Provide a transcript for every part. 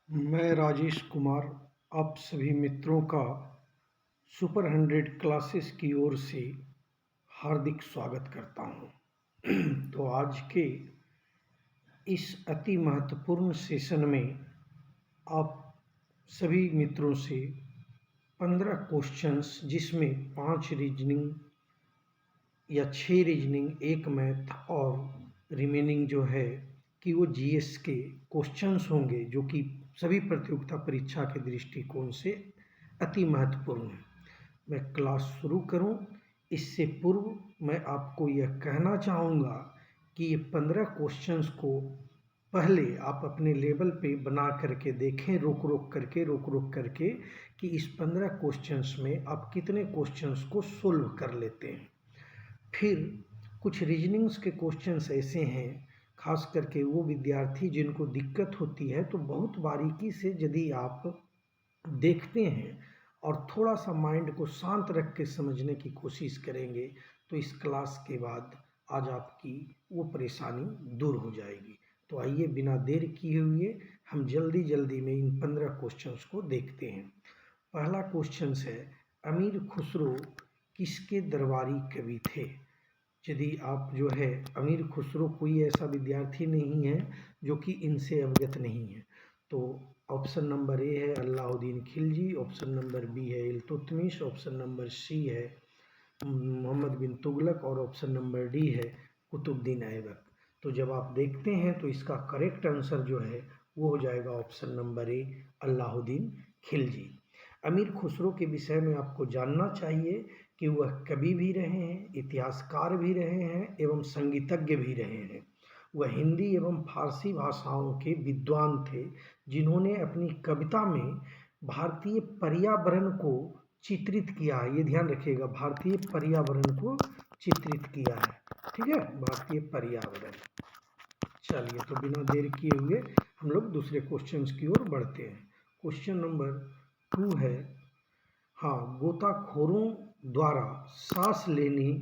मैं राजेश कुमार आप सभी मित्रों का सुपर 100 क्लासेस की ओर से हार्दिक स्वागत करता हूं। तो आज के इस अति महत्वपूर्ण सेशन में आप सभी मित्रों से 15 क्वेश्चंस जिसमें 5 रीजनिंग या 6 रीजनिंग, एक मैथ और रिमेनिंग जो है कि वो जीएस के क्वेश्चंस होंगे जो कि सभी प्रतियोगिता परीक्षा के दृष्टिकोण से अति महत्वपूर्ण है। मैं क्लास शुरू करूं इससे पूर्व मैं आपको यह कहना चाहूँगा कि ये 15 क्वेश्चंस को पहले आप अपने लेवल पे बना करके देखें, रोक रोक करके कि इस 15 क्वेश्चंस में आप कितने क्वेश्चंस को सोल्व कर लेते हैं। फिर कुछ रीजनिंग्स के क्वेश्चंस ऐसे हैं, खास करके वो विद्यार्थी जिनको दिक्कत होती है, तो बहुत बारीकी से यदि आप देखते हैं और थोड़ा सा माइंड को शांत रख के समझने की कोशिश करेंगे तो इस क्लास के बाद आज आपकी वो परेशानी दूर हो जाएगी। तो आइए बिना देर किए हुए हम जल्दी जल्दी में इन 15 क्वेश्चंस को देखते हैं। पहला क्वेश्चन है, अमीर खुसरो किसके दरबारी कवि थे? यदि आप जो है अमीर खुसरो, कोई ऐसा विद्यार्थी नहीं है जो कि इनसे अवगत नहीं है। तो ऑप्शन नंबर ए है Alauddin Khilji, option number B है इल्तुतमिश, ऑप्शन नंबर सी है मोहम्मद बिन तुगलक और ऑप्शन नंबर डी है कुतुबुद्दीन ऐबक। तो जब आप देखते हैं तो इसका करेक्ट आंसर जो है वो हो जाएगा ऑप्शन नंबर ए अलाउद्दीन खिलजी। अमीर खुसरो के विषय में आपको जानना चाहिए कि वह कवि भी रहे हैं, इतिहासकार भी रहे हैं एवं संगीतज्ञ भी रहे हैं। वह हिंदी एवं फारसी भाषाओं के विद्वान थे जिन्होंने अपनी कविता में भारतीय पर्यावरण को चित्रित किया है। ये ध्यान रखिएगा, भारतीय पर्यावरण को चित्रित किया है। ठीक है, भारतीय पर्यावरण। चलिए, तो बिना देर किए हुए हम लोग दूसरे क्वेश्चन की ओर बढ़ते हैं। क्वेश्चन नंबर 2 है, हाँ, गोताखोरों द्वारा सांस लेने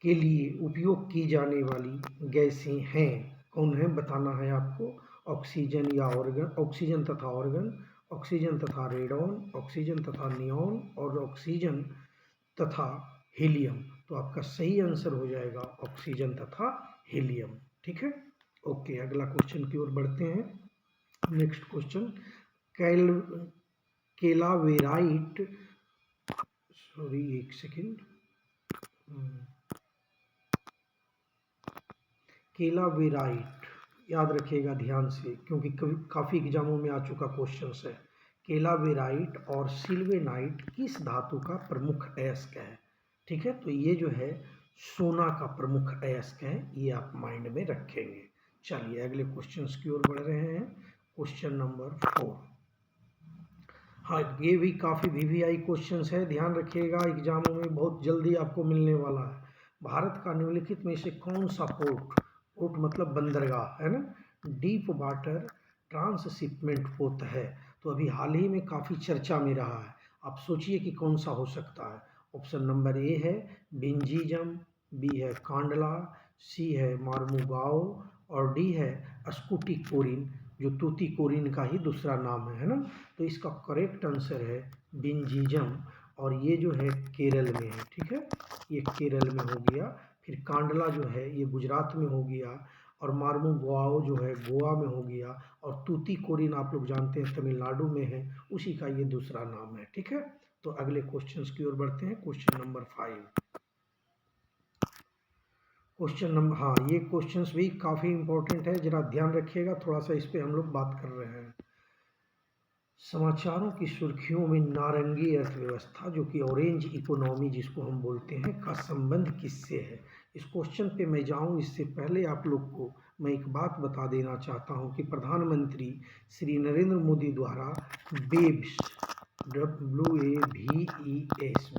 के लिए उपयोग की जाने वाली गैसें हैं, कौन है बताना है आपको। ऑक्सीजन या ऑर्गन, ऑक्सीजन तथा ऑर्गन, ऑक्सीजन तथा रेडॉन, ऑक्सीजन तथा नियॉन और ऑक्सीजन तथा हीलियम। तो आपका सही आंसर हो जाएगा ऑक्सीजन तथा हीलियम। ठीक है, ओके, अगला क्वेश्चन की ओर बढ़ते हैं। नेक्स्ट क्वेश्चन, केलावेराइट, सॉरी एक सेकेंड, केलावेराइट याद रखिएगा ध्यान से क्योंकि काफ़ी एग्जामों में आ चुका क्वेश्चन है। केलावेराइट और सिल्वेनाइट किस धातु का प्रमुख अयस्क है? ठीक है, तो ये जो है सोना का प्रमुख अयस्क है, ये आप माइंड में रखेंगे। चलिए अगले क्वेश्चन की ओर बढ़ रहे हैं। क्वेश्चन नंबर 4, हाँ, ये भी काफ़ी वीवीआई क्वेश्चन है, ध्यान रखिएगा, एग्जामों में बहुत जल्दी आपको मिलने वाला है। भारत का निम्नलिखित में से कौन सा पोर्ट, पोर्ट मतलब बंदरगाह है ना, डीप वाटर ट्रांसशिपमेंट पोत है? तो अभी हाल ही में काफ़ी चर्चा में रहा है, आप सोचिए कि कौन सा हो सकता है। ऑप्शन नंबर ए है बिंजीजम, बी है कांडला, सी है मार्मुगाओ और डी है स्कूटिकोरिन, जो तूतीकोरिन का ही दूसरा नाम है ना। तो इसका करेक्ट आंसर है बिंजीजम और ये जो है केरल में है। ठीक है, ये केरल में हो गया। फिर कांडला जो है ये गुजरात में हो गया और मार्मुगाओ जो है गोवा में हो गया और तूतीकोरिन आप लोग जानते हैं तमिलनाडु में है, उसी का ये दूसरा नाम है। ठीक है, तो अगले क्वेश्चन की ओर बढ़ते हैं। क्वेश्चन नंबर 5, क्वेश्चन नंबर, हाँ, ये क्वेश्चंस भी काफ़ी इंपॉर्टेंट है, जरा ध्यान रखिएगा, थोड़ा सा इस पे हम लोग बात कर रहे हैं। समाचारों की सुर्खियों में नारंगी अर्थव्यवस्था, जो कि ऑरेंज इकोनॉमी जिसको हम बोलते हैं, का संबंध किससे है? इस क्वेश्चन पे मैं जाऊं इससे पहले आप लोग को मैं एक बात बता देना चाहता हूं कि प्रधानमंत्री श्री नरेंद्र मोदी द्वारा बेब्स, WAVES,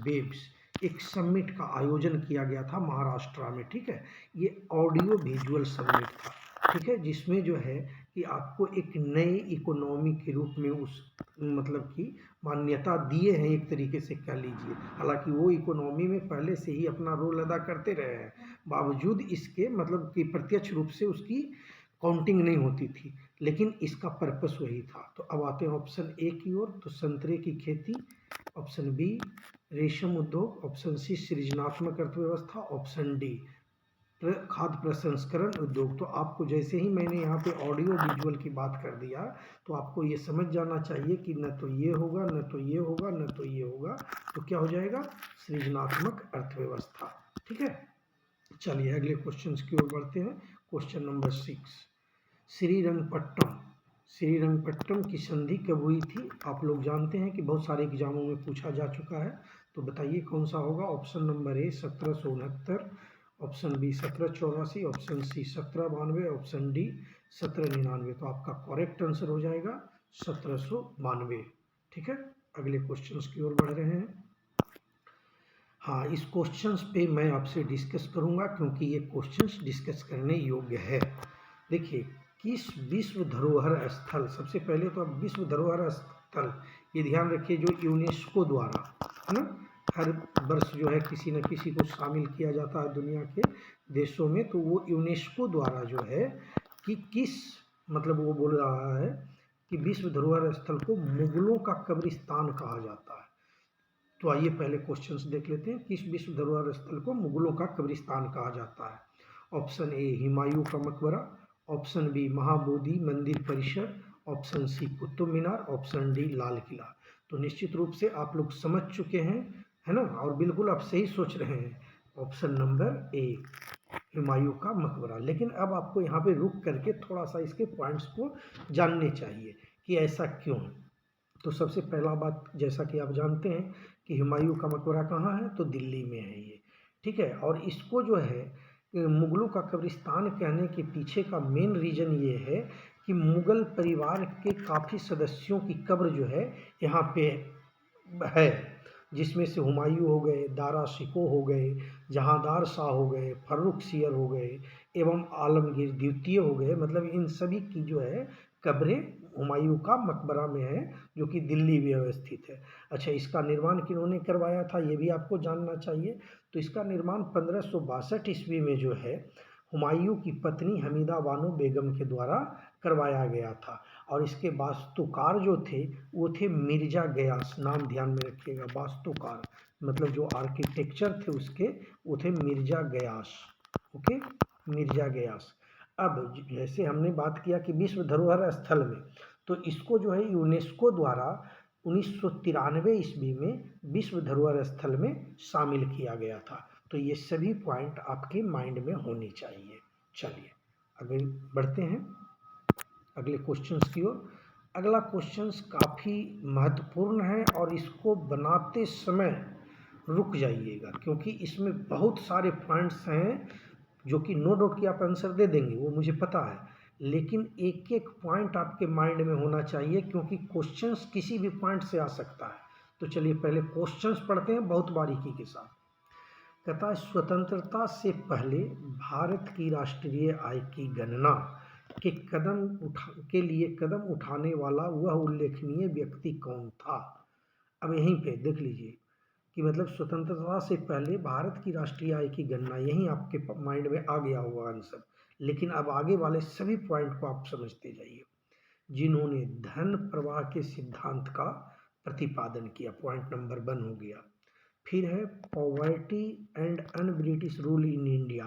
बेब्स एक समिट का आयोजन किया गया था महाराष्ट्र में। ठीक है, ये ऑडियो विजुअल समिट था। ठीक है, जिसमें जो है कि आपको एक नए इकोनॉमी के रूप में उस मतलब कि मान्यता दिए हैं, एक तरीके से कह लीजिए। हालांकि वो इकोनॉमी में पहले से ही अपना रोल अदा करते रहे हैं, बावजूद इसके मतलब कि प्रत्यक्ष रूप से उसकी काउंटिंग नहीं होती थी, लेकिन इसका पर्पस वही था। तो अब आते हैं ऑप्शन ए की ओर। तो संतरे की खेती, ऑप्शन बी रेशम उद्योग, ऑप्शन सी सृजनात्मक अर्थव्यवस्था, ऑप्शन डी खाद्य प्रसंस्करण उद्योग। तो आपको जैसे ही मैंने यहाँ पे ऑडियो विजुअल की बात कर दिया तो आपको ये समझ जाना चाहिए कि न तो ये होगा, न तो ये होगा, न तो ये होगा, तो क्या हो जाएगा, सृजनात्मक अर्थव्यवस्था। ठीक है, चलिए अगले क्वेश्चन की ओर बढ़ते हैं। Question number 6, Srirangapattam. श्रीरंगपट्टम की संधि कब हुई थी? आप लोग जानते हैं कि बहुत सारे एग्जामों में पूछा जा चुका है। तो बताइए कौन सा होगा। Option number A 1769, option B 1784, option C 1792, option D 1799। तो आपका करेक्ट आंसर हो जाएगा 1792। ठीक है, अगले क्वेश्चन की ओर बढ़ रहे हैं। हाँ, इस क्वेश्चंस पे मैं आपसे डिस्कस करूंगा क्योंकि ये क्वेश्चंस डिस्कस करने योग्य है। देखिए, किस विश्व धरोहर स्थल, सबसे पहले तो अब विश्व धरोहर स्थल ये ध्यान रखिए जो यूनेस्को द्वारा, है ना, हर वर्ष जो है किसी न किसी को शामिल किया जाता है दुनिया के देशों में। तो वो यूनेस्को द्वारा जो है कि किस, मतलब वो बोल रहा है कि विश्व धरोहर स्थल को मुगलों का कब्रिस्तान कहा जाता है। तो आइए पहले क्वेश्चंस देख लेते हैं। किस विश्व धरोहर स्थल को मुगलों का कब्रिस्तान कहा जाता है? ऑप्शन ए हुमायूं का मकबरा, ऑप्शन बी महाबोधि मंदिर परिसर, option C Qutub Minar, option D Lal Qila. तो निश्चित रूप से आप लोग समझ चुके हैं, है ना, और बिल्कुल आप सही सोच रहे हैं। ऑप्शन नंबर ए हुमायूं का मकबरा। लेकिन अब आपको यहाँ पे रुक करके थोड़ा सा इसके पॉइंट्स को जानने चाहिए कि ऐसा क्यों है। तो सबसे पहला बात, जैसा कि आप जानते हैं कि हुमायूं का मकबरा कहाँ है, तो दिल्ली में है ये। ठीक है, और इसको जो है मुगलों का कब्रिस्तान कहने के पीछे का मेन रीज़न ये है कि मुगल परिवार के काफ़ी सदस्यों की कब्र जो है यहाँ पे है, जिसमें से हुमायूं हो गए, दारा शिकोह हो गए, जहांदार शाह हो गए, फर्रुख सियर हो गए एवं आलमगीर द्वितीय हो गए। मतलब इन सभी की जो है कब्रें हुमायूं का मकबरा में है, जो कि दिल्ली में अवस्थित है। अच्छा, इसका निर्माण किन्होंने करवाया था ये भी आपको जानना चाहिए। तो इसका निर्माण 1562 ईस्वी में जो है हुमायूं की पत्नी हमीदा बानो बेगम के द्वारा करवाया गया था। और इसके वास्तुकार जो थे वो थे मिर्जा गयास, नाम ध्यान में रखिएगा, वास्तुकार मतलब जो आर्किटेक्चर थे उसके वो थे मिर्जा गयास। ओके, मिर्जा गयास। अब जैसे हमने बात किया कि विश्व धरोहर स्थल में, तो इसको जो है यूनेस्को द्वारा 1993 ईस्वी में विश्व धरोहर स्थल में शामिल किया गया था। तो ये सभी पॉइंट आपके माइंड में होने चाहिए। चलिए आगे बढ़ते हैं अगले क्वेश्चंस की ओर। अगला क्वेश्चंस काफ़ी महत्वपूर्ण है और इसको बनाते समय रुक जाइएगा क्योंकि इसमें बहुत सारे पॉइंट्स हैं जो कि नो डाउट कि आप आंसर दे देंगे, वो मुझे पता है, लेकिन एक एक पॉइंट आपके माइंड में होना चाहिए क्योंकि क्वेश्चंस किसी भी पॉइंट से आ सकता है। तो चलिए पहले क्वेश्चंस पढ़ते हैं बहुत बारीकी के साथ। कहता है स्वतंत्रता से पहले भारत की राष्ट्रीय आय की गणना के लिए कदम उठाने वाला वह उल्लेखनीय व्यक्ति कौन था? अब यहीं पे देख लीजिए कि मतलब स्वतंत्रता से पहले भारत की राष्ट्रीय आय की गणना, यहीं आपके माइंड में आ गया होगा आंसर। लेकिन अब आगे वाले सभी पॉइंट को आप समझते जाइए। जिन्होंने धन प्रवाह के सिद्धांत का प्रतिपादन किया, पॉइंट नंबर 1 हो गया। फिर है poverty and un British rule in India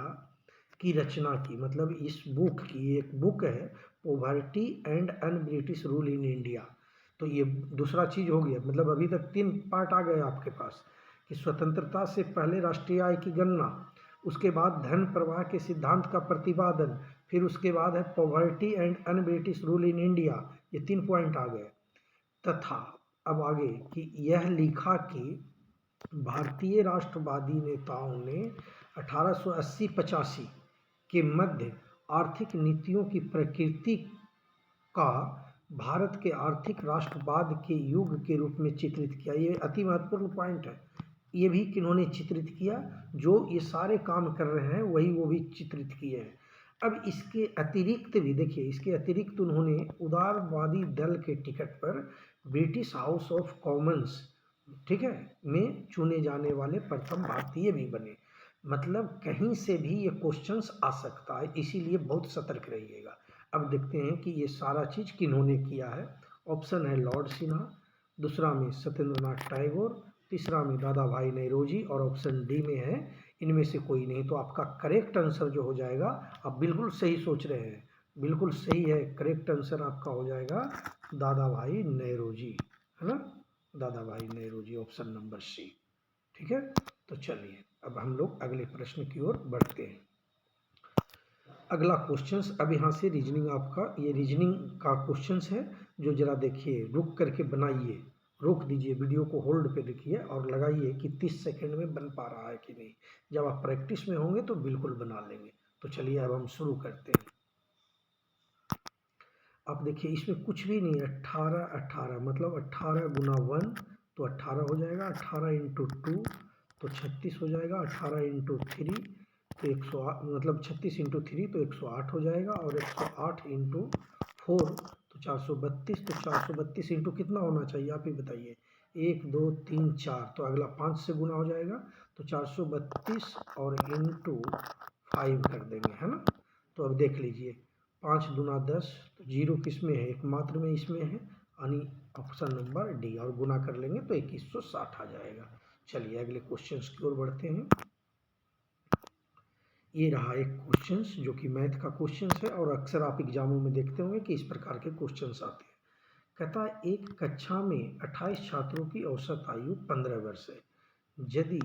की रचना की, मतलब इस बुक की, एक बुक है poverty and un British rule in India. तो ये दूसरा चीज़ हो गया, मतलब अभी तक 3 पार्ट आ गए आपके पास कि स्वतंत्रता से पहले राष्ट्रीय आय की गणना, उसके बाद धन प्रवाह के सिद्धांत का प्रतिपादन, फिर उसके बाद है poverty and un British rule in India. ये 3 पॉइंट आ गए। तथा अब आगे कि यह लिखा कि भारतीय राष्ट्रवादी नेताओं ने 1880-85 के मध्य आर्थिक नीतियों की प्रकृति का भारत के आर्थिक राष्ट्रवाद के युग के रूप में चित्रित किया। ये अति महत्वपूर्ण पॉइंट है। ये भी किन्होंने चित्रित किया, जो ये सारे काम कर रहे हैं वही वो भी चित्रित किए हैं। अब इसके अतिरिक्त भी देखिए, इसके अतिरिक्त उन्होंने उदारवादी दल के टिकट पर ब्रिटिश हाउस ऑफ कॉमन्स, ठीक है, में चुने जाने वाले प्रथम भारतीय भी बने। मतलब कहीं से भी ये क्वेश्चंस आ सकता है, इसीलिए बहुत सतर्क रहिएगा। अब देखते हैं कि ये सारा चीज़ किन्होंने किया है। ऑप्शन है लॉर्ड सिन्हा, दूसरा में सत्येंद्रनाथ टैगोर, तीसरा में दादा भाई नौरोजी और ऑप्शन डी में है इनमें से कोई नहीं। तो आपका करेक्ट आंसर जो हो जाएगा, आप बिल्कुल सही सोच रहे हैं, बिल्कुल सही है, करेक्ट आंसर आपका हो जाएगा दादा भाई नौरोजी, है ना, दादा भाई नौरोजी, ऑप्शन नंबर सी। ठीक है, तो चलिए अब हम लोग अगले प्रश्न की ओर बढ़ते हैं। अगला क्वेश्चंस, अब यहाँ से रीजनिंग, आपका ये रीजनिंग का क्वेश्चंस है, जो जरा देखिए, रुक करके बनाइए, रोक दीजिए, वीडियो को होल्ड पे रखिए और लगाइए कि 30 सेकंड में बन पा रहा है कि नहीं। जब आप प्रैक्टिस में होंगे तो बिल्कुल बना लेंगे। तो चलिए अब हम शुरू करते हैं। आप देखिए इसमें कुछ भी नहीं है, 18 18 मतलब 18 गुना 1 तो 18 हो जाएगा, 18 इंटू 2 तो 36 हो जाएगा, 18 इंटू 3 तो 108, मतलब 36 इंटू 3 तो 108 हो जाएगा, और 108 इंटू 4 तो 432, तो 432 इंटू कितना होना चाहिए आप ही बताइए, 1 2 3 4, तो अगला 5 से गुना हो जाएगा, तो 432 और इंटू 5 कर देंगे, है ना। तो अब देख लीजिए, 5 दूना 10, तो जीरो किस में है, एकमात्र में इसमें है, यानी ऑप्शन नंबर डी, और गुना कर लेंगे तो 2160 आ जाएगा। चलिए अगले क्वेश्चंस की ओर बढ़ते हैं। ये रहा एक क्वेश्चंस जो कि मैथ का क्वेश्चंस है, और अक्सर आप एग्जामों में देखते होंगे कि इस प्रकार के क्वेश्चंस आते हैं। कहता है एक कक्षा में 28 छात्रों की औसत आयु 15 वर्ष है, यदि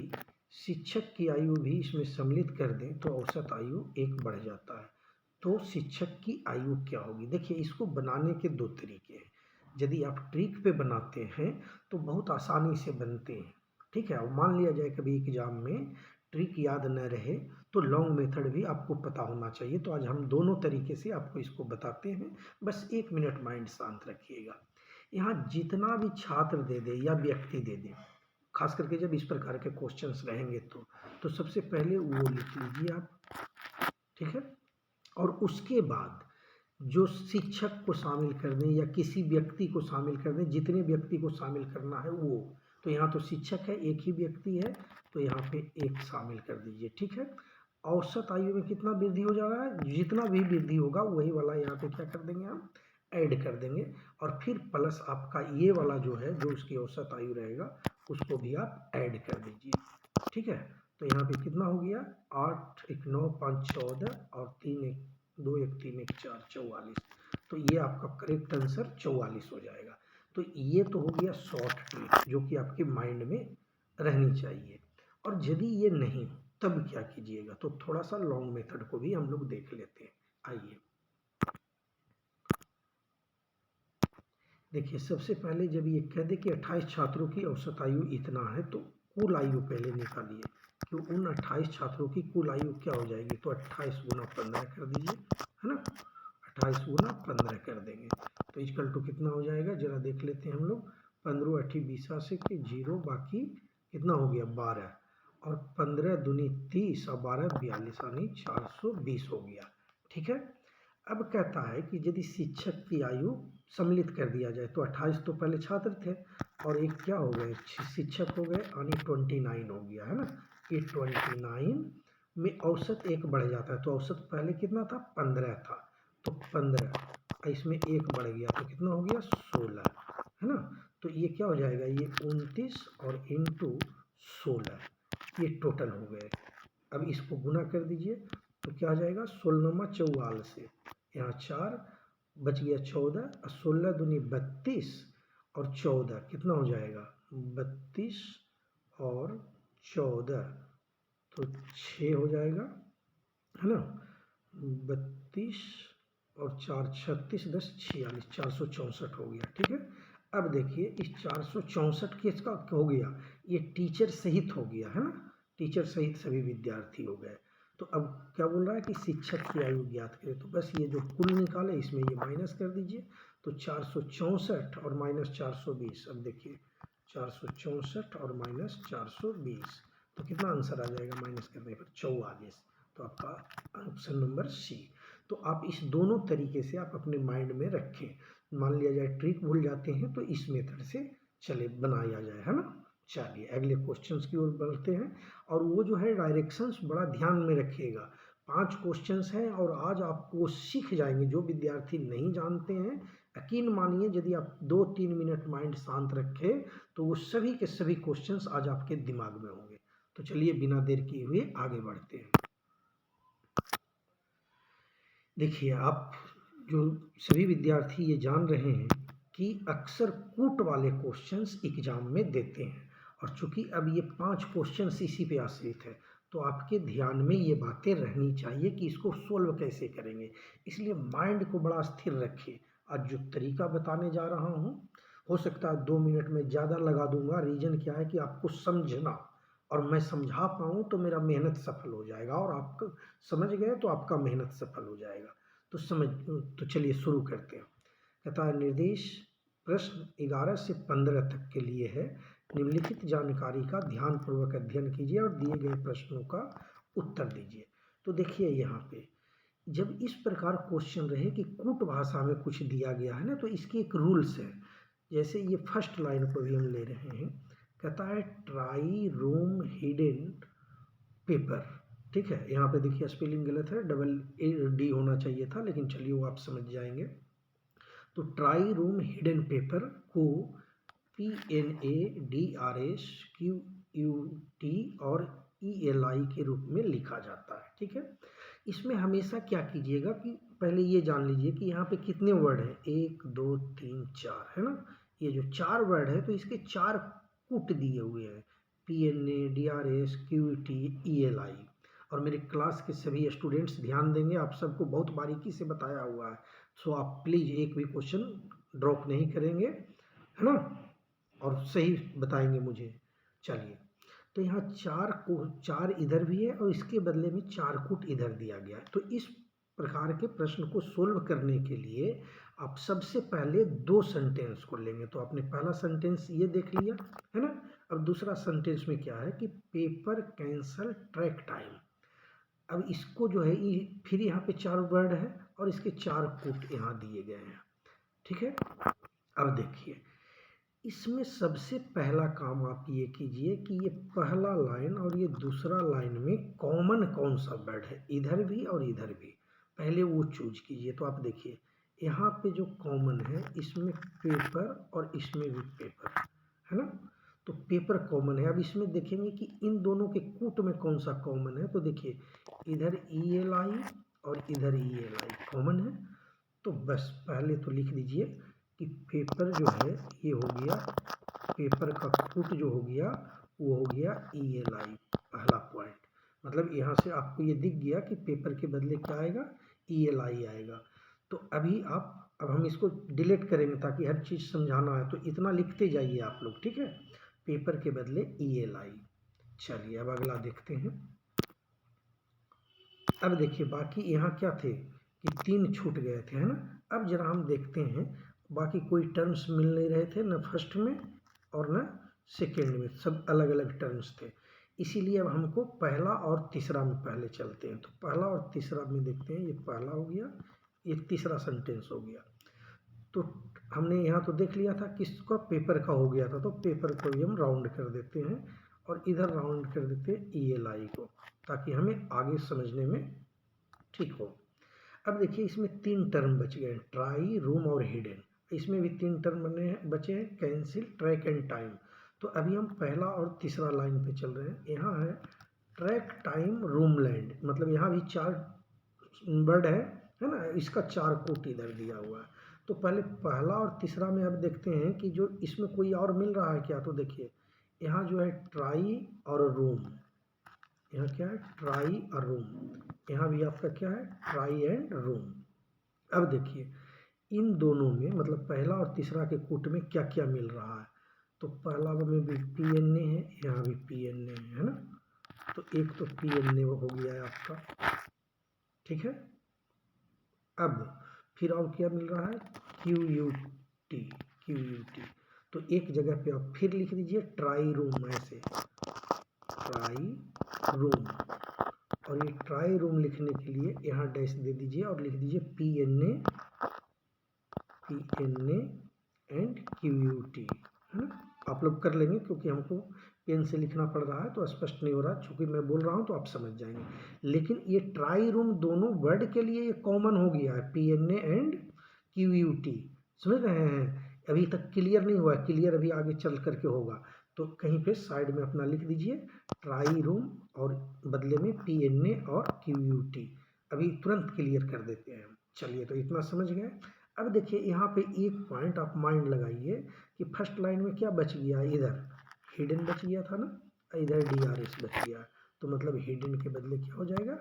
शिक्षक की आयु भी इसमें सम्मिलित कर दें तो औसत आयु 1 बढ़ जाता है, तो शिक्षक की आयु क्या होगी। देखिए इसको बनाने के दो तरीके हैं। यदि आप ट्रिक पे बनाते हैं तो बहुत आसानी से बनते हैं, ठीक है। और मान लिया जाए कभी एग्जाम में ट्रिक याद न रहे तो लॉन्ग मेथड भी आपको पता होना चाहिए। तो आज हम दोनों तरीके से आपको इसको बताते हैं, बस 1 मिनट माइंड शांत रखिएगा। यहाँ जितना भी छात्र दे दे या व्यक्ति दे दे, खास करके जब इस प्रकार के क्वेश्चंस रहेंगे तो सबसे पहले वो लिख लीजिए आप, ठीक है। और उसके बाद जो शिक्षक को शामिल कर दें या किसी व्यक्ति को शामिल कर दें, जितने व्यक्ति को शामिल करना है वो, तो यहाँ तो शिक्षक है, एक ही व्यक्ति है, तो यहाँ पे एक शामिल कर दीजिए, ठीक है। औसत आयु में कितना वृद्धि हो जा रहा है, जितना भी वृद्धि होगा वही वाला यहाँ पे क्या कर देंगे हम, ऐड कर देंगे, और फिर प्लस आपका ये वाला जो है, जो उसकी औसत आयु रहेगा उसको भी आप ऐड कर दीजिए, ठीक है। तो यहाँ पे कितना हो गया, 8 1 9 5 14 और 3 1 2 1 3 1 4 44, तो ये आपका करेक्ट आंसर 44 हो जाएगा। तो ये तो हो गया शॉर्ट ट्रिक जो कि आपके माइंड में रहनी चाहिए। और यदि ये नहीं तब क्या कीजिएगा, तो थोड़ा सा लॉन्ग मेथड को भी हम लोग देख लेते हैं। आइए देखिए, सबसे पहले जब ये कह दे कि 28 छात्रों की औसत आयु इतना है, तो कुल आयु पहले निकालिए कि उन 28 छात्रों की कुल आयु क्या हो जाएगी, तो 28 गुना 15 कर दीजिए, है ना, 28 गुना 15 कर देंगे, तो इक्वल टू कितना हो जाएगा, जरा देख लेते हैं हम लोग, 15 8 20 से कि 0, बाकी कितना हो गया 12, और 15 दूनी 30 और 12 42, यानी 420 हो गया, ठीक है। अब कहता है कि यदि शिक्षक की आयु सम्मिलित कर दिया जाए, तो 28 तो पहले छात्र थे और एक क्या हो गए, शिक्षक हो गए, यानी 29 हो गया, है ना। ये 29 में औसत 1 बढ़ जाता है, तो औसत पहले कितना था, 15 था, तो 15 इसमें 1 बढ़ गया तो कितना हो गया, 16, है ना। तो ये क्या हो जाएगा, ये 29 और इंटू 16, ये टोटल हो गए। अब इसको गुना कर दीजिए तो क्या आ जाएगा, 16 44, यहाँ 4 बच गया 14, और 16 दूनी 32 और 14 कितना हो जाएगा, 32 और 14 तो 6 हो जाएगा, है ना, 32 और 4 36 10 46, 464 हो गया, ठीक है। अब देखिए इस 464 किसका हो गया, ये टीचर सहित हो गया, है ना, टीचर सहित सभी विद्यार्थी हो गए। तो अब क्या बोल रहा है कि शिक्षक की आयु ज्ञात करें, तो बस ये जो कुल निकाले इसमें ये माइनस कर दीजिए, तो 464 और माइनस 420, अब देखिए 464 और माइनस 420, तो कितना आंसर आ जाएगा माइनस करने पर, 44, तो आपका ऑप्शन नंबर सी। तो आप इस दोनों तरीके से आप अपने माइंड में रखें, मान लिया जाए ट्रिक भूल जाते हैं तो इस मेथड से चले बनाया जाए, है ना। चलिए अगले क्वेश्चंस की ओर बढ़ते हैं, और वो जो है डायरेक्शंस बड़ा ध्यान में रखिएगा, 5 क्वेश्चंस हैं और आज आपको सीख जाएंगे। जो विद्यार्थी नहीं जानते हैं, यकीन मानिए यदि आप 2-3 मिनट माइंड शांत रखें तो वो सभी के सभी क्वेश्चंस आज आपके दिमाग में होंगे। तो चलिए बिना देर किए हुए आगे बढ़ते हैं। देखिए, आप जो सभी विद्यार्थी ये जान रहे हैं कि अक्सर कूट वाले क्वेश्चंस एग्जाम में देते हैं, और चूंकि अब ये 5 क्वेश्चंस इसी पे आश्रित है तो आपके ध्यान में ये बातें रहनी चाहिए कि इसको सोल्व कैसे करेंगे। इसलिए माइंड को बड़ा स्थिर रखिए। आज जो तरीका बताने जा रहा हूँ, हो सकता है 2 मिनट में ज़्यादा लगा दूंगा। रीज़न क्या है कि आपको समझना, और मैं समझा पाऊँ तो मेरा मेहनत सफल हो जाएगा, और आप समझ गए तो आपका मेहनत सफल हो जाएगा। तो चलिए शुरू करते हैं। कहता है, निर्देश प्रश्न 11 से 15 तक के लिए है। निम्नलिखित जानकारी का ध्यानपूर्वक अध्ययन कीजिए और दिए गए प्रश्नों का उत्तर दीजिए। तो देखिए, यहाँ पे जब इस प्रकार क्वेश्चन रहे कि कूट भाषा में कुछ दिया गया है ना, तो इसकी एक रूल्स है। जैसे ये फर्स्ट लाइन को भी हम ले रहे हैं। कहता है, ट्राई रूम हिडन पेपर। ठीक है, यहाँ पे देखिए स्पेलिंग गलत है, डबल डी होना चाहिए था, लेकिन चलिए वो आप समझ जाएंगे। तो ट्राई रूम हिडन पेपर को PNADRSQUT और ELI के रूप में लिखा जाता है। ठीक है, इसमें हमेशा क्या कीजिएगा कि पहले ये जान लीजिए कि यहाँ पे कितने वर्ड हैं, 1 2 3 4 है ना। ये जो 4 वर्ड है तो इसके 4 कुट दिए हुए हैं, PNADRSQUT ELI। और मेरे क्लास के सभी स्टूडेंट्स ध्यान देंगे, आप सबको बहुत बारीकी से बताया हुआ है। सो आप प्लीज़ एक भी क्वेश्चन ड्रॉप नहीं करेंगे, है ना, और सही बताएंगे मुझे। चलिए, तो यहाँ 4 इधर भी है और इसके बदले में 4 कूट इधर दिया गया है। तो इस प्रकार के प्रश्न को सोल्व करने के लिए आप सबसे पहले 2 सेंटेंस को लेंगे। तो आपने पहला सेंटेंस ये देख लिया है ना। अब दूसरा सेंटेंस में क्या है कि पेपर कैंसल ट्रैक टाइम। अब इसको जो है फिर यहाँ पे 4 वर्ड है और इसके 4 कूट यहाँ दिए गए हैं। ठीक है, अब देखिए, इसमें सबसे पहला काम आप ये कीजिए कि ये पहला लाइन और ये दूसरा लाइन में कॉमन कौन सा वर्ड है, इधर भी और इधर भी, पहले वो चूज कीजिए। तो आप देखिए, यहाँ पे जो कॉमन है इसमें पेपर और इसमें भी पेपर है ना। तो पेपर कॉमन है। अब इसमें देखेंगे कि इन दोनों के कूट में कौन सा कॉमन है। तो देखिए, इधर ELI और इधर ELI कॉमन है। तो बस पहले तो लिख दीजिए कि पेपर जो है ये हो गया, पेपर का कूट जो हो गया वो हो गया ELI, पहला पॉइंट। मतलब यहाँ से आपको ये दिख गया कि पेपर के बदले क्या आएगा, ELI आएगा। तो अभी अब हम इसको डिलीट करेंगे ताकि हर चीज़ समझाना है, तो इतना लिखते जाइए आप लोग। ठीक है, पेपर के बदले ELI। चलिए, अब अगला देखते हैं। अब देखिए, बाकी यहाँ क्या थे कि 3 छूट गए थे, है ना। अब जरा हम देखते हैं, बाकी कोई टर्म्स मिल नहीं रहे थे, न फर्स्ट में और न सेकेंड में, सब अलग अलग टर्म्स थे। इसीलिए अब हमको पहला और तीसरा में पहले चलते हैं। तो पहला और तीसरा में देखते हैं। ये पहला हो गया, ये तीसरा सेंटेंस हो गया। तो हमने यहाँ तो देख लिया था किसका, पेपर का हो गया था, तो पेपर को भी हम राउंड कर देते हैं और इधर राउंड कर देते हैं ELI को, ताकि हमें आगे समझने में ठीक हो। अब देखिए, इसमें 3 टर्म बच गए, ट्राई, रूम और हिडन। इसमें भी 3 टर्म बचे हैं, कैंसिल, ट्रैक एंड टाइम। तो अभी हम पहला और तीसरा लाइन पे चल रहे हैं। यहाँ है ट्रैक टाइम रूम लैंड, मतलब यहाँ भी 4 वर्ड है ना। इसका 4 कोट इधर दिया हुआ है। तो पहले पहला और तीसरा में अब देखते हैं कि जो इसमें कोई और मिल रहा है क्या। तो देखिए, यहाँ जो है ट्राई और रूम, यहाँ क्या है, ट्राई और रूम। यहाँ भी आपका क्या है, ट्राई एंड रूम। अब देखिए, इन दोनों में मतलब पहला और तीसरा के कूट में क्या क्या मिल रहा है। तो पहला में भी PNA है, यहाँ भी PNA है ना। तो एक तो PNA हो गया है आपका। ठीक है, अब फिर और क्या मिल रहा है, QUT। तो एक जगह पे आप फिर लिख दीजिए ट्राई रूम, ऐसे ट्राई रूम। और ये ट्राई रूम लिखने के लिए यहाँ डैश दे दीजिए और लिख दीजिए PNA एंड QUT, है ना। आप लोग कर लेंगे, क्योंकि हमको पेन से लिखना पड़ रहा है तो स्पष्ट नहीं हो रहा, चूँकि मैं बोल रहा हूँ तो आप समझ जाएंगे। लेकिन ये ट्राई रूम दोनों वर्ड के लिए ये कॉमन हो गया है, PNA एंड QUT, समझ रहे हैं। अभी तक क्लियर नहीं हुआ, क्लियर अभी आगे चल करके होगा। तो कहीं पे साइड में अपना लिख दीजिए ट्राई रूम और बदले में PNA और QUT, अभी तुरंत क्लियर कर देते हैं। चलिए, तो इतना समझ गए। अब देखिए यहाँ पे एक पॉइंट आप माइंड लगाइए कि फर्स्ट लाइन में क्या बच गया, इधर हिडन बच गया था ना, इधर DRS बच गया, तो मतलब हिडन के बदले क्या हो जाएगा,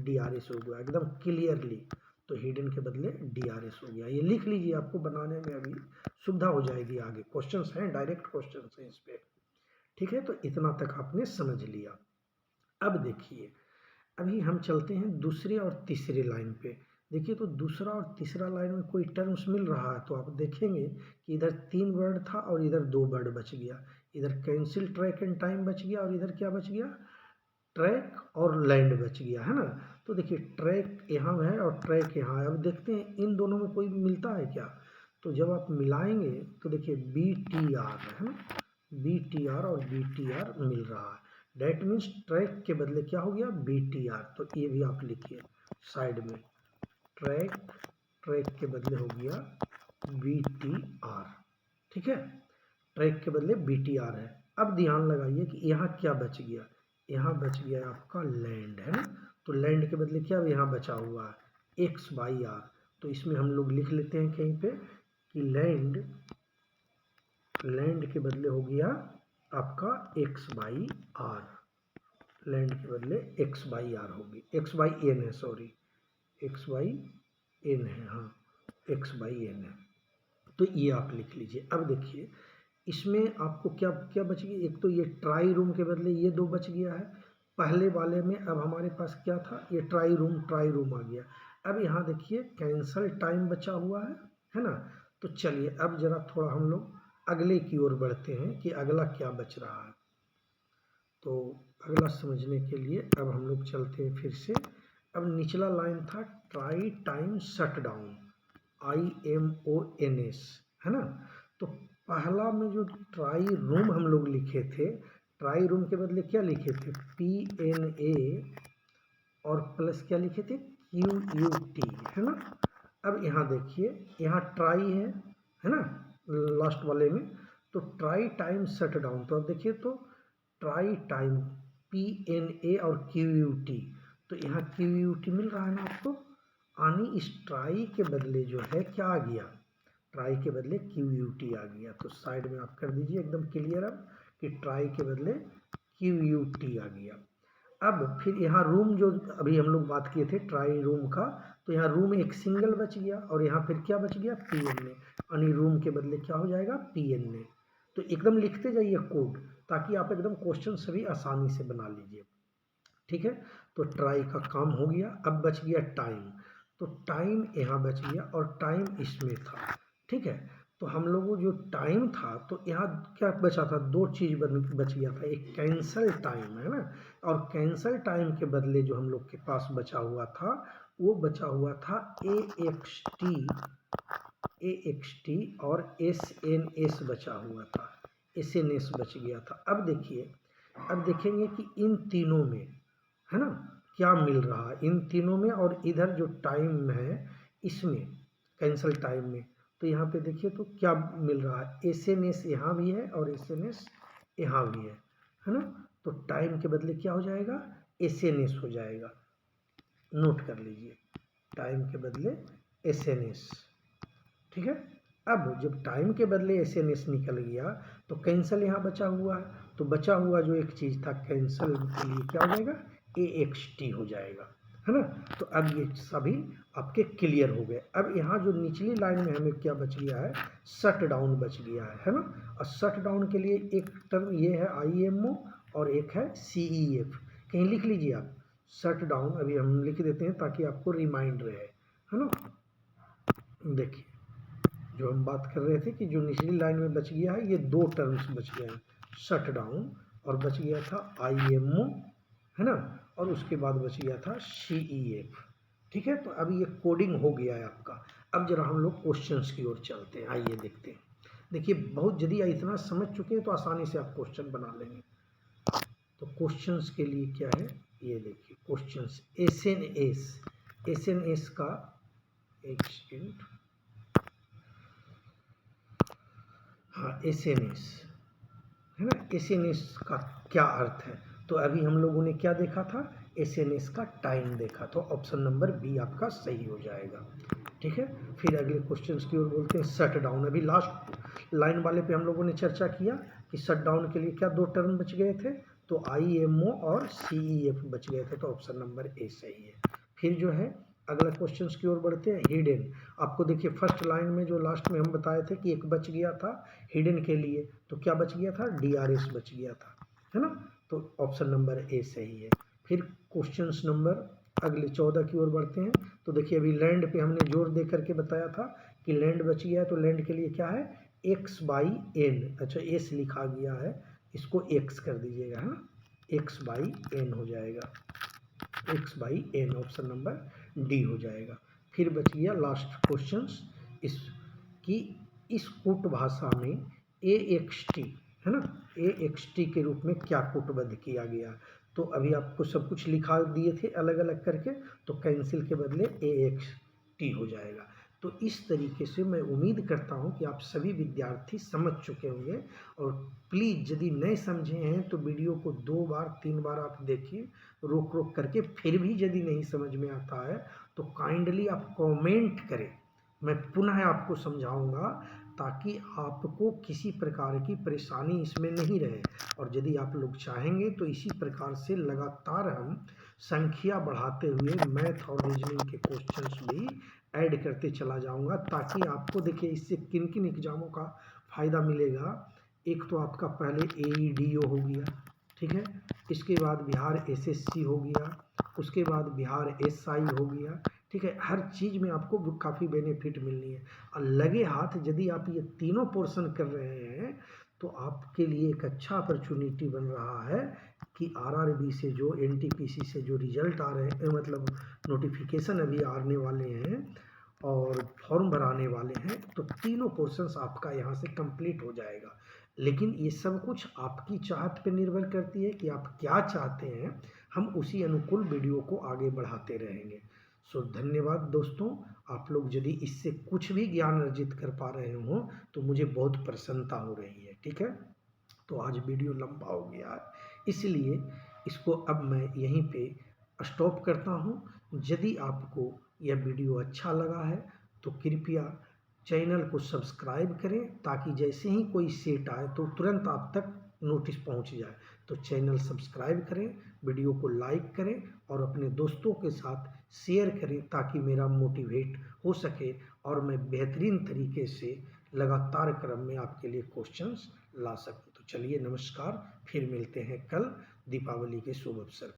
DRS हो गया एकदम क्लियरली। तो हिडन के बदले DRS हो गया, ये लिख लीजिए, आपको बनाने में अभी सुविधा हो जाएगी। आगे क्वेश्चंस हैं, डायरेक्ट क्वेश्चंस हैं इस पे, ठीक है। तो इतना तक आपने समझ लिया। अब देखिए, अभी हम चलते हैं दूसरे और तीसरे लाइन पे। देखिए, तो दूसरा और तीसरा लाइन में कोई टर्म्स मिल रहा है, तो आप देखेंगे कि इधर 3 वर्ड था और इधर 2 वर्ड बच गया। इधर कैंसिल ट्रैक एंड टाइम बच गया और इधर क्या बच गया, ट्रैक और लैंड बच गया, है ना। तो देखिए ट्रैक यहाँ है और ट्रैक यहाँ है। अब देखते हैं इन दोनों में कोई मिलता है क्या। तो जब आप मिलाएंगे तो देखिए BTR है ना, BTR और BTR मिल रहा है। डेट मीन्स ट्रैक के बदले क्या हो गया, BTR। तो ये भी आप लिखिए साइड में, ट्रैक, ट्रैक के बदले हो गया BTR, ठीक है। ट्रैक के बदले BTR है। अब ध्यान लगाइए कि यहाँ क्या बच गया, यहाँ बच गया आपका लैंड, है ना। तो लैंड के बदले क्या यहाँ बचा हुआ है, X/R। तो इसमें हम लोग लिख लेते हैं कहीं पे कि लैंड, लैंड के बदले हो गया आपका X/R, लैंड के बदले X/R होगी, X/N है, सॉरी X/N है, हाँ X/N है। तो ये आप लिख लीजिए। अब देखिए इसमें आपको क्या क्या बच गया, एक तो ये ट्राई रूम के बदले ये 2 बच गया है पहले वाले में। अब हमारे पास क्या था, ये ट्राई रूम आ गया। अब यहाँ देखिए कैंसल टाइम बचा हुआ है ना। तो चलिए अब जरा थोड़ा हम लोग अगले की ओर बढ़ते हैं कि अगला क्या बच रहा है। तो अगला समझने के लिए अब हम लोग चलते हैं फिर से। अब निचला लाइन था try time shut down, IMONS, है ना। तो पहला में जो ट्राई रूम हम लोग लिखे थे, ट्राई रूम के बदले क्या लिखे थे, PNA और प्लस क्या लिखे थे, QUT, है ना। अब यहाँ देखिए, यहाँ ट्राई है ना लास्ट वाले में। तो ट्राई टाइम शट डाउन, तो अब देखिए तो ट्राई टाइम PNA और QUT, तो यहाँ QUT मिल रहा है ना आपको, यानी इस ट्राई के बदले जो है क्या आ गया, ट्राई के बदले QUT आ गया। तो साइड में आप कर दीजिए एकदम क्लियर अब कि ट्राई के बदले QUT आ गया। अब फिर यहाँ रूम जो अभी हम लोग बात किए थे ट्राई रूम का, तो यहाँ रूम एक सिंगल बच गया और यहाँ फिर क्या बच गया, PNA, यानी रूम के बदले क्या हो जाएगा, PNA। तो एकदम लिखते जाइए कोड, ताकि आप एकदम क्वेश्चन सभी आसानी से बना लीजिए, ठीक है। तो ट्राई का काम हो गया। अब बच गया टाइम, तो टाइम यहाँ बच गया और टाइम इसमें था, ठीक है। तो हम लोगों जो टाइम था, तो यहाँ क्या बचा था, 2 चीज़ बच गया था, एक कैंसल टाइम है ना, और कैंसल टाइम के बदले जो हम लोग के पास बचा हुआ था, वो बचा हुआ था AXT और SNS बचा हुआ था, SNS बच गया था। अब देखिए, अब देखेंगे कि इन तीनों में, है ना, क्या मिल रहा है इन तीनों में, और इधर जो टाइम है इसमें कैंसल टाइम में, तो यहाँ पे देखिए तो क्या मिल रहा है, SNS यहाँ भी है और SNS यहाँ भी है ना। तो टाइम के बदले क्या हो जाएगा, SNS हो जाएगा, नोट कर लीजिए, टाइम के बदले SNS, ठीक है। अब जब टाइम के बदले SNS निकल गया, तो कैंसल यहाँ बचा हुआ है, तो बचा हुआ जो एक चीज़ था कैंसल के लिए क्या हो जाएगा, AXT हो जाएगा, है ना। तो अब ये सभी आपके क्लियर हो गए। अब यहाँ जो निचली लाइन में हमें क्या बच गया है, शट डाउन बच गया है ना। और शट डाउन के लिए एक टर्म ये है IMO और एक है CEF, कहीं लिख लीजिए आप, शट डाउन अभी हम लिख देते हैं ताकि आपको रिमाइंड रहे, है ना। देखिए जो हम बात कर रहे थे कि जो निचली लाइन में बच गया है, ये 2 टर्म्स बच गए हैं, शट डाउन और बच गया था IMO, है ना, और उसके बाद बच गया था CEF, ठीक है। तो अब ये कोडिंग हो गया है आपका। अब जरा हम लोग क्वेश्चंस की ओर चलते हैं, आइए देखते हैं। देखिए बहुत यदि इतना समझ चुके हैं तो आसानी से आप क्वेश्चन बना लेंगे। तो क्वेश्चंस के लिए क्या है, ये देखिए क्वेश्चंस एसएनएस का एक सेकेंड, हाँ एसएनएस है ना, एसएनएस का क्या अर्थ है। तो अभी हम लोगों ने क्या देखा था, एसएनएस का टाइम देखा, तो ऑप्शन नंबर बी आपका सही हो जाएगा। ठीक है, फिर अगले क्वेश्चंस की ओर बोलते हैं शट डाउन। अभी लास्ट लाइन वाले पे हम लोगों ने चर्चा किया कि शट डाउन के लिए क्या दो टर्म बच गए थे, तो आईएमओ और सीईएफ बच गए थे, तो ऑप्शन नंबर ए सही है। फिर जो है अगला क्वेश्चंस की ओर बढ़ते हैं। हिडन, आपको देखिए फर्स्ट लाइन में जो लास्ट में हम बताए थे कि एक बच गया था हिडन के लिए, तो क्या बच गया था, डीआरएस बच गया था, है ना, तो ऑप्शन नंबर ए सही है। फिर क्वेश्चंस नंबर अगले 14 की ओर बढ़ते हैं। तो देखिए अभी लैंड पे हमने जोर दे करके बताया था कि लैंड बच गया है, तो लैंड के लिए क्या है, एक्स बाई एन, अच्छा एस लिखा गया है, इसको एक्स कर दीजिएगा, है ना, एक्स बाई एन हो जाएगा, x by an option number D हो जाएगा। फिर बच गया लास्ट क्वेश्चंस इस कि इस कूट भाषा में ए एक्स टी, है ना, ए एक्स टी के रूप में क्या कूटबद्ध किया गया। तो अभी आपको सब कुछ लिखा दिए थे अलग अलग करके, तो कैंसिल के बदले ए एक्स टी हो जाएगा। तो इस तरीके से मैं उम्मीद करता हूं कि आप सभी विद्यार्थी समझ चुके होंगे, और प्लीज़ यदि नहीं समझे हैं तो वीडियो को 2 बार 3 बार आप देखिए रोक रोक करके, फिर भी यदि नहीं समझ में आता है तो काइंडली आप कमेंट करें, मैं पुनः आपको समझाऊंगा, ताकि आपको किसी प्रकार की परेशानी इसमें नहीं रहे। और यदि आप लोग चाहेंगे तो इसी प्रकार से लगातार हम संख्या बढ़ाते हुए मैथ और रीजनिंग के क्वेश्चंस भी ऐड करते चला जाऊंगा, ताकि आपको देखिए इससे किन किन एग्जामों का फ़ायदा मिलेगा। एक तो आपका पहले एईडीओ हो गया, ठीक है, इसके बाद बिहार एसएससी हो गया, उसके बाद बिहार एसआई हो गया, ठीक है, हर चीज़ में आपको काफ़ी बेनिफिट मिलनी है। और लगे हाथ यदि आप ये तीनों पोर्शन कर रहे हैं तो आपके लिए एक अच्छा अपॉर्चुनिटी बन रहा है कि आरआरबी से जो एनटीपीसी से जो रिजल्ट आ रहे हैं, मतलब नोटिफिकेशन अभी आने वाले हैं और फॉर्म भराने वाले हैं, तो तीनों पोर्शंस आपका यहाँ से कंप्लीट हो जाएगा। लेकिन ये सब कुछ आपकी चाहत पे निर्भर करती है कि आप क्या चाहते हैं, हम उसी अनुकूल वीडियो को आगे बढ़ाते रहेंगे। सो धन्यवाद दोस्तों, आप लोग यदि इससे कुछ भी ज्ञान अर्जित कर पा रहे हो तो मुझे बहुत प्रसन्नता हो रही है। ठीक है, तो आज वीडियो लंबा हो गया है, इसलिए इसको अब मैं यहीं पे स्टॉप करता हूँ। यदि आपको यह वीडियो अच्छा लगा है तो कृपया चैनल को सब्सक्राइब करें, ताकि जैसे ही कोई सेट आए तो तुरंत आप तक नोटिस पहुंच जाए। तो चैनल सब्सक्राइब करें, वीडियो को लाइक करें और अपने दोस्तों के साथ शेयर करें, ताकि मेरा मोटिवेट हो सके और मैं बेहतरीन तरीके से लगातार क्रम में आपके लिए क्वेश्चंस ला सकूं। तो चलिए नमस्कार, फिर मिलते हैं कल दीपावली के शुभ अवसर।